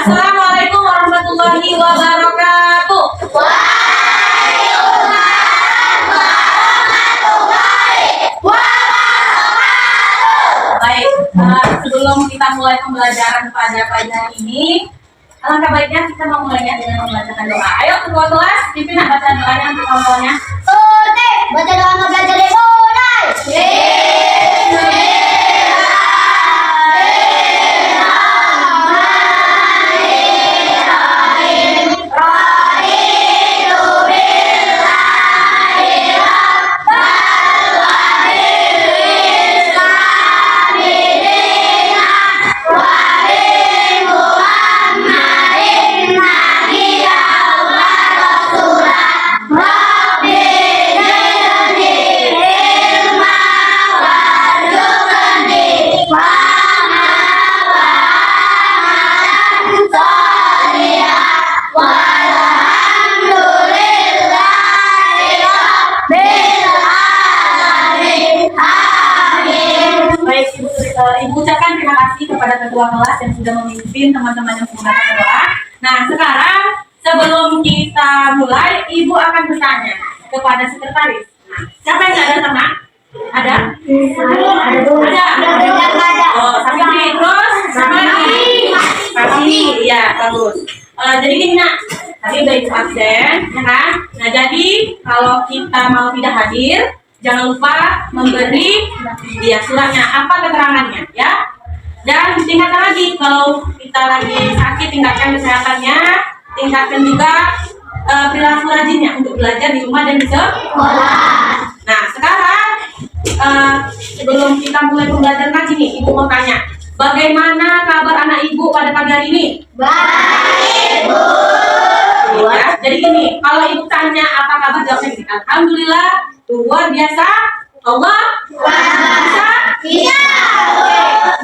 Assalamualaikum warahmatullahi wabarakatuh. Baik, sebelum kita mulai pembelajaran pada pagi hari ini, alangkah baiknya kita memulainya dengan membacakan doa. Ayo ketua kelas, pimpin baca doanya untuk kawan-kawannya. Oke, baca doa mau belajar deh, mulai. Ibu ucapkan terima kasih kepada ketua kelas yang sudah memimpin teman-teman yang menggunakan doa. Nah, sekarang sebelum kita mulai, Ibu akan bertanya kepada sekretaris. Siapa yang ada sama? Ada? Ada. Oh, Sabri. Terus sama Kami. Iya, bagus. Jadi gini nak, tadi udah Ibu absen, ya kan? Nah, jadi kalau kita mau tidak hadir, jangan lupa memberi suratnya, apa keterangannya, ya. Dan tingkatkan lagi, kalau kita lagi sakit, tingkatkan kesehatannya, tingkatkan juga perilaku rajinnya untuk belajar di rumah dan di sekolah. Nah, sekarang sebelum kita mulai pembelajaran ngaji nih, Ibu mau tanya, bagaimana kabar anak Ibu pada pagi hari ini? Baik, Bu. Ya, jadi gini, kalau Ibu tanya apa kabar, jawabnya gini, alhamdulillah, luar biasa, Allah bisa. Iya.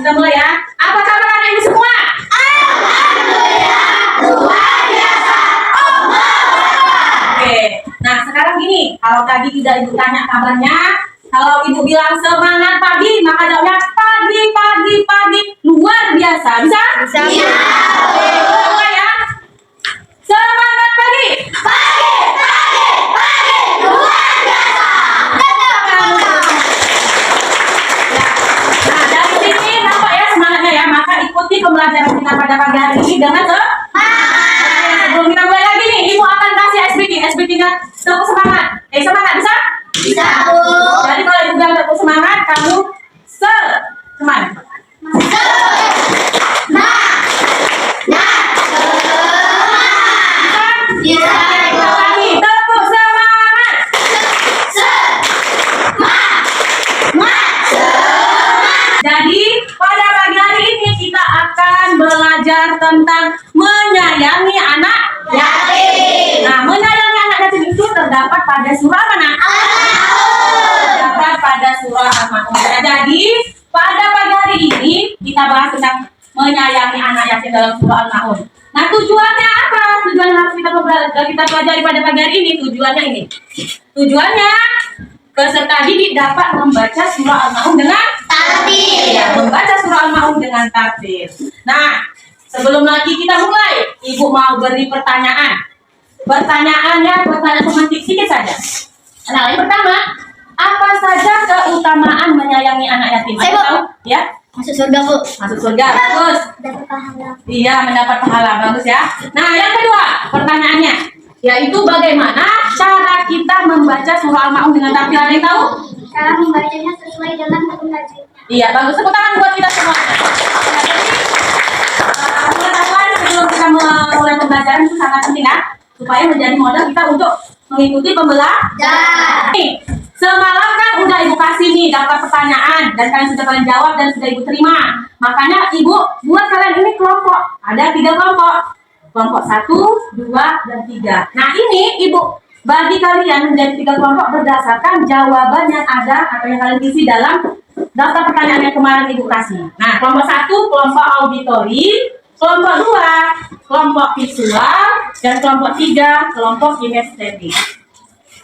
Kita mulai ya. Apa kabar anak Ibu semua? Alhamdulillah, luar biasa. Allah. Oke, nah sekarang gini, kalau tadi tidak Ibu tanya kabarnya, kalau Ibu bilang semangat pagi, maka jawabnya pagi, luar biasa. Bisa? Bisa. Oke, mulai ya. Semangat pagi. Luar biasa. Nah, dari sini nampak ya semangatnya ya. Maka ikuti pembelajaran kita pada pagi hari ini dengan sebelum kita mulai lagi nih, Ibu akan kasih SBQ-nya tepuk semangat. Semangat bisa? Bisa, Bu. Jadi kalau Ibu bilang tepuk semangat, kamu semangat. Bisa. Kita lagi tepuk semangat. Jadi pada pagi hari ini kita akan belajar tentang menyayangi anak yatim. Nah, menyayangi anak yatim itu terdapat pada surah mana? Terdapat pada surah Al-Maun. Nah, jadi pada pagi hari ini kita bahas tentang menyayangi anak yatim dalam surah Al-Maun. Nah, tujuannya apa? Tujuan yang harus kita pelajari pada pagi hari ini, tujuannya ini. Tujuannya peserta didik dapat membaca surah Al-Maun dengan Tartil. ya, membaca surah Al-Maun dengan tartil. Nah, sebelum lagi kita mulai, Ibu mau beri pertanyaan. Pertanyaannya pertanyaan semantik sedikit saja. Nah, yang pertama, apa saja keutamaan menyayangi anak yatim? Saya Ada mau. tahu? Ya, Masuk surga, Bu. masuk surga. Bagus. Dapat pahala. Iya, mendapat pahala. Bagus ya. Nah, yang kedua, pertanyaannya yaitu bagaimana cara kita membaca surah Al-Maun dengan tartil? Ada yang tahu? Cara membacanya sesuai dengan hukum tajwidnya. Iya, bagus. Tepuk tangan buat kita semua. Nah, jadi pengetahuan sebelum kita mulai pembelajaran itu sangat penting ya, supaya menjadi modal kita untuk mengikuti pembelajaran. Nih, semalam kan udah Ibu kasih nih dapat pertanyaan dan kalian jawab dan sudah Ibu terima. Makanya Ibu buat kalian ini kelompok. Ada 3 kelompok. Kelompok 1, 2, dan 3. Nah, ini Ibu bagi kalian menjadi 3 kelompok berdasarkan jawaban yang ada atau yang kalian isi dalam daftar pertanyaan yang kemarin Ibu kasih. Nah, kelompok 1 kelompok auditori, kelompok 2 kelompok visual, dan kelompok 3 kelompok kinestetik.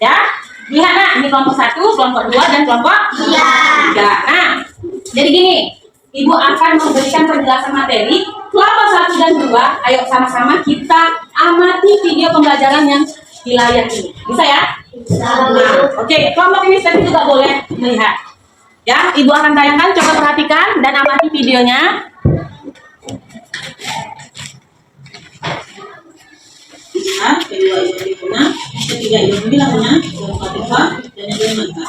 Ya, lihat nah, ini kelompok 1, kelompok 2, dan kelompok 3. Nah, jadi gini, Ibu akan memberikan penjelasan materi kelompok 1 dan 2, ayo sama-sama kita amati video pembelajaran yang di layar ini. Bisa ya? Nah, oke, kelompok ini tadi juga boleh melihat. Ya, Ibu akan tayangkan, coba perhatikan dan amati videonya. Lihat, kedua ibu guna, ketiga ibu bilangnya, keempat ibu dan yang kelima.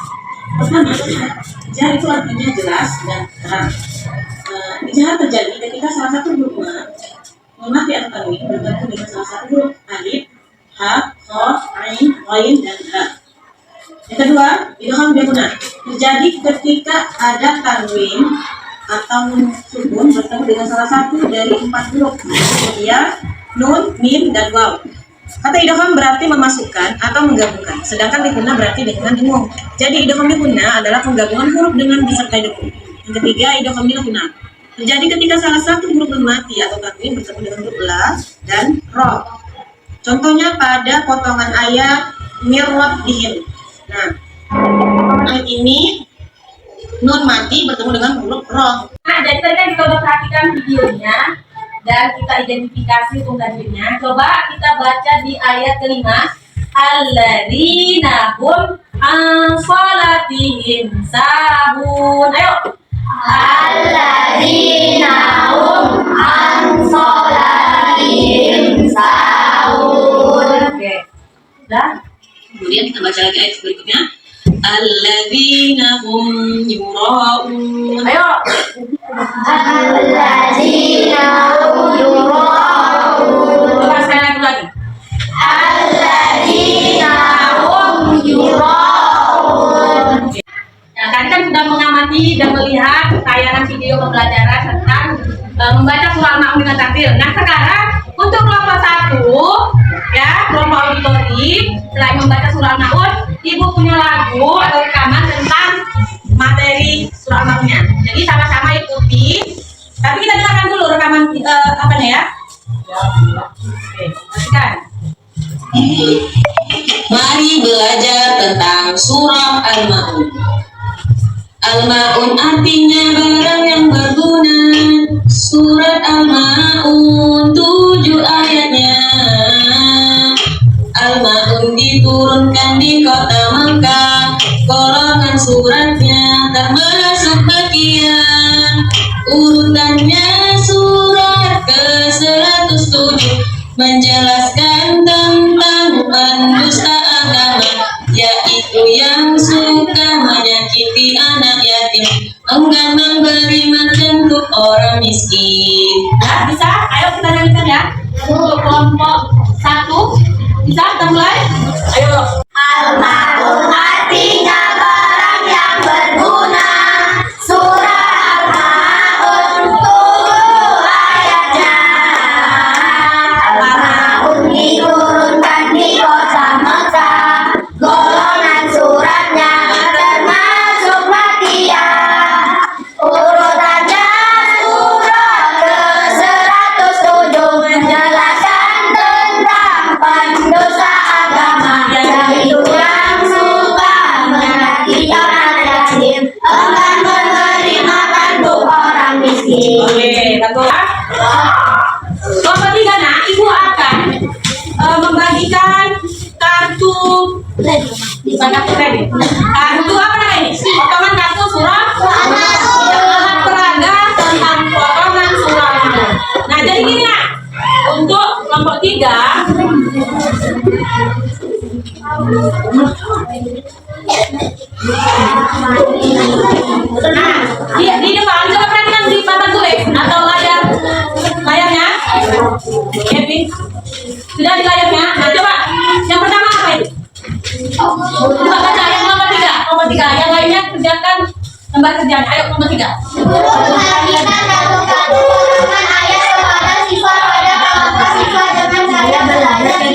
Pertama, ijazah itu artinya jelas dan terang. Ijazah terjadi ketika salah satu huruf mati atau tanwin bergabung dengan salah satu huruf alif, ha, kha, ain, ghain, dan ha. Yang kedua, idgham biguna terjadi ketika ada tanwin atau nun sukun bertemu dengan salah satu dari 4 huruf ya, nun, mim, dan waw. Kata idgham berarti memasukkan atau menggabungkan, sedangkan biguna berarti dengan dengung. Jadi idgham biguna adalah penggabungan huruf dengan disertai dengung. Yang ketiga, idgham biguna terjadi ketika salah satu huruf mati atau tanwin bertemu dengan huruf la dan ro. Contohnya pada potongan ayat mirrabbihim. Nah, ayat ini nun mati bertemu dengan huruf ro. Nah, jadi tadi kan kita udah perhatikan videonya dan kita identifikasi penggantinya. Coba kita baca di ayat kelima. Alladzina hum an sholatihim sahun. Ayo. Alladzina hum an sholatihim sahun. Oke. Udah? Kemudian kita baca lagi ayat berikutnya. Alladzina hum yura'un. Ayo. Alladzina hum yura'un. Coba sekali lagi. Alladzina hum yura'un. Nah, tadi kan sudah mengamati dan melihat tayangan video pembelajaran tentang membaca surah Al-Ma'un dengan takbir. Nah, sekarang untuk kelompok 1, ya, kelompok auditori, selain membaca surah Al-Ma'un, Ibu punya lagu atau rekaman tentang materi surah Al-Ma'unnya. Jadi sama-sama ikuti. Tapi kita dengarkan dulu rekaman apanya ya. Oke, perhatikan. Mari belajar tentang surah Al-Ma'un. Al-Ma'un artinya barang yang berguna. Surat Al-Ma'un 7 ayatnya. Al-Ma'un diturunkan di kota Makkah. Golongan suratnya termasuk bagian. Urutannya surat ke-107 menjelaskan tentang pendusta agama, yaitu yang suka menyakiti anak yatim, enggan memberi makan untuk orang miskin. Nah, bisa? Ayo kita nyanyikan ya. Untuk kelompok 1, bisa kita mulai? Ayo. Al-Ma'un artinya barang yang berguna. Surah Al-Ma'un 7 ayatnya. Al-Ma'un diturunkan di kota Mekah. Golongan suratnya termasuk Makkiyah. Urutannya surah ke-107 menjelaskan tentang pendosa agama, yaitu yang suka menyakiti anak yatim, enggan memberi makan untuk orang miskin. Oke, satu. Kelompok 3, nah, Ibu akan membagikan kartu, bukan kartu kredit. Kartu apa namanya ini? Potongan kartu surah Al-Ma'un, peraga tentang potongan surah Al-Ma'un. Nah, jadi gini nak, untuk kelompok 3, nah, di depan coba perhatikan di papan tulis atau layarnya. Kevin, sudah di layarnya. Nah, coba yang pertama apa itu? Coba baca yang nomor 3. Nomor 3. Yang lainnya kerjakan lembar kerjanya. Ayo nomor 3. Membagikan kartu-kartu potongan ayat kepada siswa pada kelompok siswa dengan cara belajar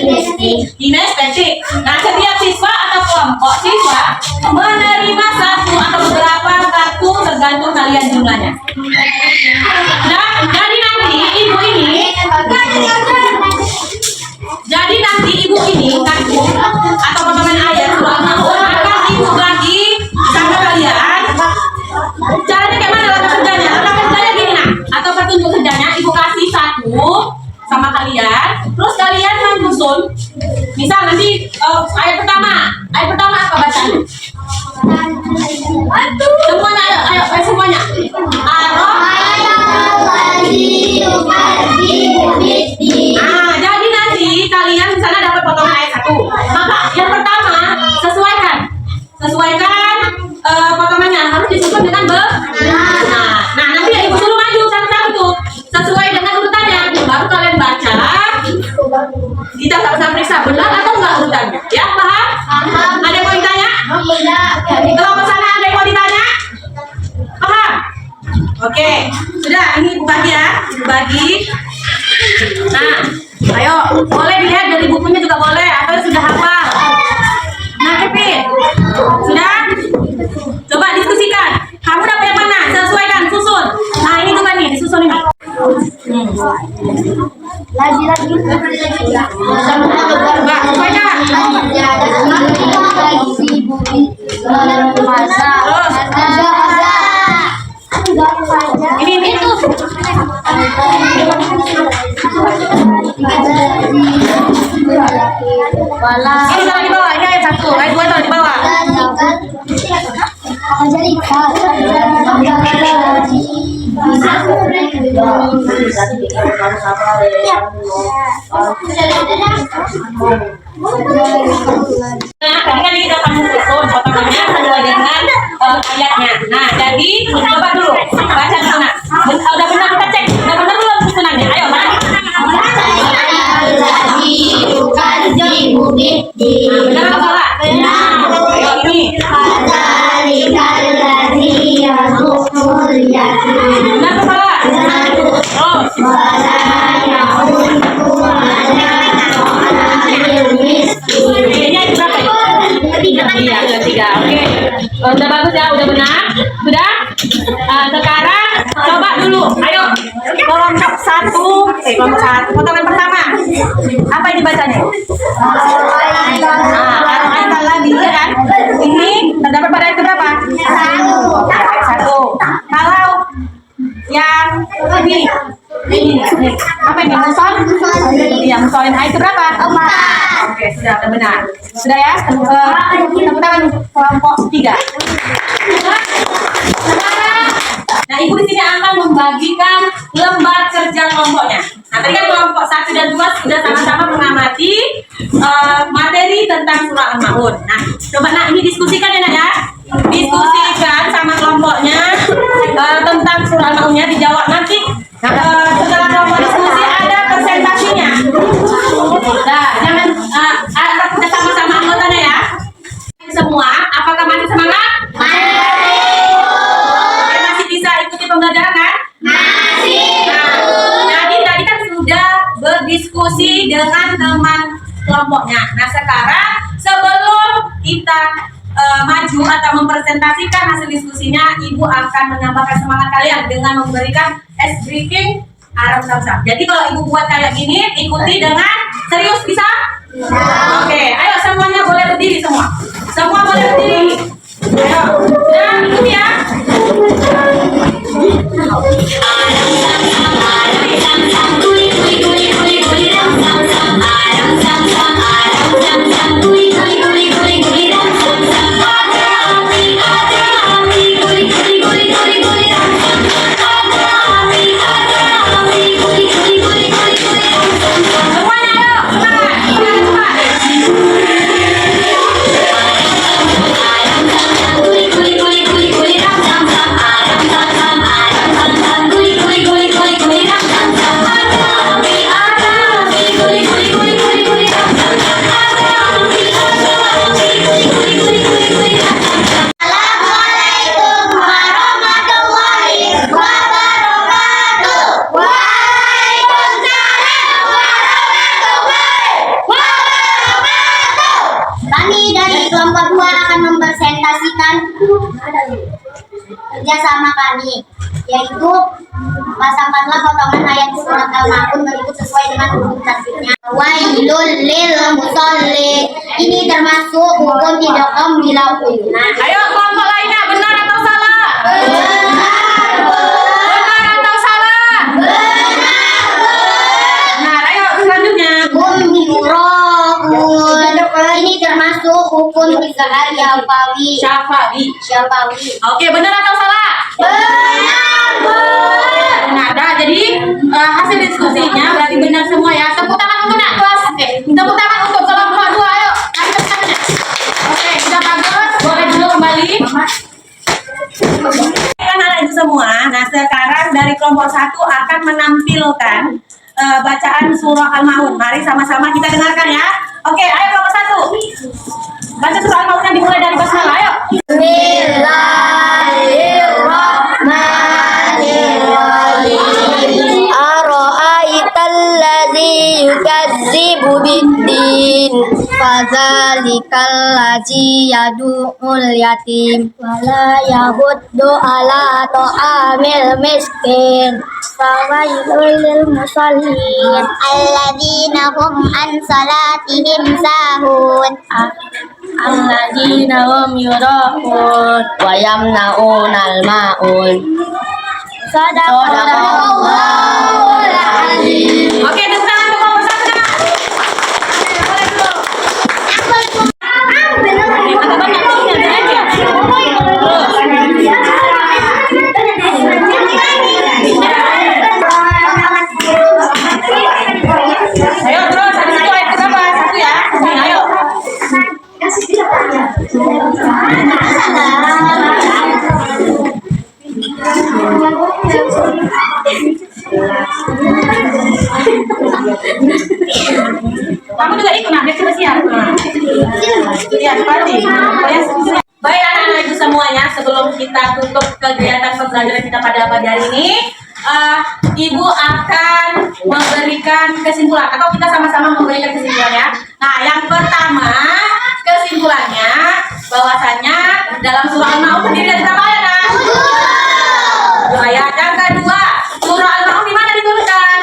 Kinestetik. Nah, setiap siswa atau kelompok siswa menerima 1 atau beberapa kartu tergantung kalian jumlahnya. Nah, jadi nanti ibu ini kartu atau potongan ayat surah Al-Ma'un akan ibu bagi sama kalian. Caranya kayak mana lakukan kerjanya? petunjuk kerjanya ibu kasih satu sama kalian, terus kalian menyusun. Misal nanti ayat pertama apa bacaan? Semuanya ayo semuanya. Jadi nanti kalian di sana dapat potongan ayat 1. Maka yang pertama sesuaikan potongannya harus disusun dengan benar. Nah, nanti ya ibu suruh maju satu-satu tuh sesuai dengan urutannya. Baru kalian baca. Kita sama-sama periksa benar atau enggak urutannya. Ya, paham? Ada yang mau ditanya? Kelompok sana ada yang mau ditanya? Paham? Oke, sudah ini ibu bagi ya, ibu bagi. Nah, ayo boleh dilihat dari bukunya juga boleh atau sudah hafal. Nah, Kevin, sudah? Coba diskusikan. Kamu dapat yang mana? Sesuaikan, susun. Nah, ini tuh kan nih, disusun ini. Lagi. Coba, sesuaikan. Ini tuh. Ini taruh di bawah, ini ayat 1, ayat 2 taruh di bawah. Nah, tadi kan kita kamu susun potongannya sesuai dengan ayatnya. Nah, jadi coba dulu baca di sana. Udah benar kita cek, udah benar belum susunannya? Ayo, mana? Benar apa salah? Benar. Ayo ini. Benar apa salah? Tiga. Oke. Udah bagus ya, udah benar. Sudah? Sekarang coba dulu. Ayo kelompok satu. Potongan pertama. Apa ini bacanya? Al-Quran lagi ya kan? Ini terdapat pada ayat berapa? Ayat 1. Kalau yang ini apa ini? Musol? Iya, musolin ayat berapa? 4. Oke, sudah benar. Sudah ya? Tepuk tangan kelompok 3. Nah, ibu di sini akan membagikan lembar kerja kelompoknya. Nah, tadi kan kelompok 1 dan 2 sudah sama-sama mengamati materi tentang surah Al-Maun. Nah, coba ini diskusikan ya Nak ya. Diskusikan sama kelompoknya tentang surah Al-Maunnya, dijawab nanti. Setelah kelompok diskusi ada presentasinya. Nah, jangan kita sama-sama anggotanya ya. Semua, apakah masih semangat? Masih bisa ikuti pembelajaran kan? Masih. Nah, jadi tadi kan sudah berdiskusi dengan teman kelompoknya. Nah, sekarang sebelum kita maju atau mempresentasikan hasil diskusinya, ibu akan menambahkan semangat kalian dengan memberikan briefing Arab Samsam. Jadi kalau ibu buat kayak gini, ikuti dengan serius, bisa? Oke, ayo semuanya boleh berdiri semua. Semua boleh berdiri. Ayo, dan ikuti ya. Kerjasama kami, yaitu pasangkanlah potongan ayat surat Al-Maun berikut sesuai dengan hukum tasbihnya. Wailul lil musallin. Ini termasuk hukum tidak bila Nah, ayo kelompok lainnya, benar atau salah? benar. Benar atau salah? Izhar Yafawi. Syafawi. Syafawi. Oke, benar atau salah? Benar, Bu. Nah, jadi hasil diskusinya berarti benar semua ya. Tepuk tangan untuk nak kelas. Tepuk tangan untuk kelompok 2. Ayo, kasih tepuk tangannya. Oke, sudah bagus. Boleh dulu kembali. Kan anak itu semua. Nah, sekarang dari kelompok 1 akan menampilkan bacaan surah Al-Maun. Mari sama-sama kita dengarkan ya. Oke, ayo kelompok 1. Baca surah Al-Maun yang dimulai dari basmalah. Ayo. Bismillahirrahmanirrahim. Ara'aital ladzi yukadzibu biddin fadzalikal ladzi yad'ul yatim wala yahuddu ala ta'amil miskin fawailul lil musallin alladzina hum an salatihim sahun alladzina hum yura'un wa yamna'unal ma'un. Sadaqallahul azim. Oke, tepuk tangan untuk kelompok 1. Boleh dulu. Oke, mata banyak sini ada aja. Ayo terus, habis itu ayat ke berapa? 1 ya. Nih, ayo. Kamu juga ikut, nah, biar kita siap. Iya, pasti. Baik anak-anak itu semuanya, sebelum kita tutup kegiatan pembelajaran kita pada pagi hari ini, Ibu akan memberikan kesimpulan atau kita sama-sama memberikan kesimpulannya. Nah, yang pertama kesimpulannya bahwasanya dalam surah Al-Maun terdiri dari berapa ayat? Ayat. Yang kedua, surah Al-Maun di mana diturunkan?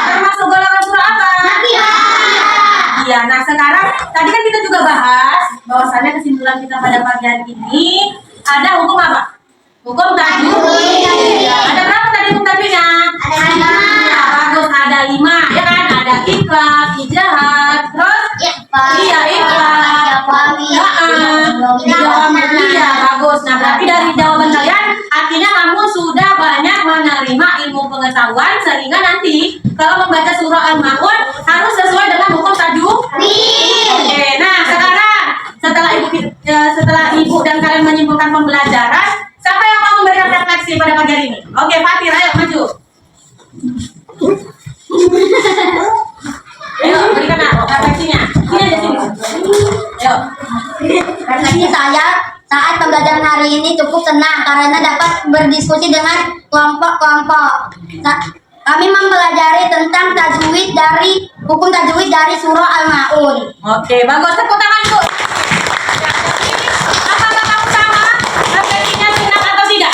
Termasuk golongan surah apa? Iya. Nah, sekarang tadi kan kita juga bahas bahwasanya kesimpulan kita pada pagi hari ini ada hukum apa? Hukum tajwid. Ya, ada berapa tadi hukum tajwidnya? Ada 5. Ya, bagus, ada 5. Ya kan? Ada ikhlas, ijazah, terus iya ikhlas. Iya, bagus. Nah, berarti dari jawaban kalian artinya kamu sudah banyak menerima ilmu pengetahuan sehingga nanti kalau membaca surah Al-Maun harus sesuai dengan hukum tajwid. Oke, nah sekarang setelah ibu dan kalian menyimpulkan pembelajaran, siapa yang mau memberikan refleksi pada pagi hari ini? Oke, Fatir, ayo maju. Ayo, berikan refleksinya. Sini aja sini. Ayo. Refleksi saya saat pembelajaran hari ini cukup senang karena dapat berdiskusi dengan kelompok-kelompok. Kami mempelajari tentang tajwid dari hukum tajwid dari surah Al-Maun. Oke, bagus, tepuk tangan Bu. Apakah kamu sama? Refleksinya senang atau tidak?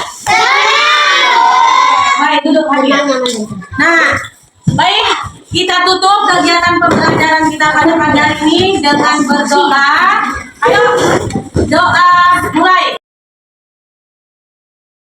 Baik, duduk lagi. Nah, baik, kita tutup kegiatan pembelajaran kita pada pagi hari ini dengan berdoa. Ayo, doa mulai.